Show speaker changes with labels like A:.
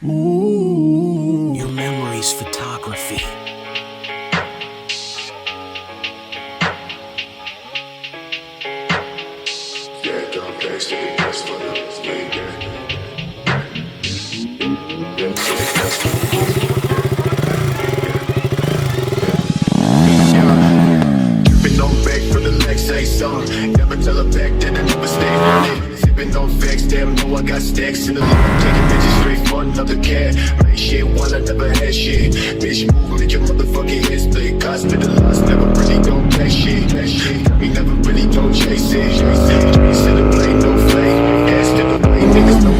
A: Your memories photography.
B: Yeah, don't taste it, that's what it's made. Yeah, that's what Sipping on back for the Lex say song. Never tell her back that I never stayed on it. Sipping on facts, damn, know I got stacks in the loop. Taking bitches straight for another cat. Make shit while I never had shit. Bitch, move, make your motherfucking head split. Hospitalized, never really don't pay shit. We never really don't chase it. Chase it, the play, no flake. Ass to the way, niggas know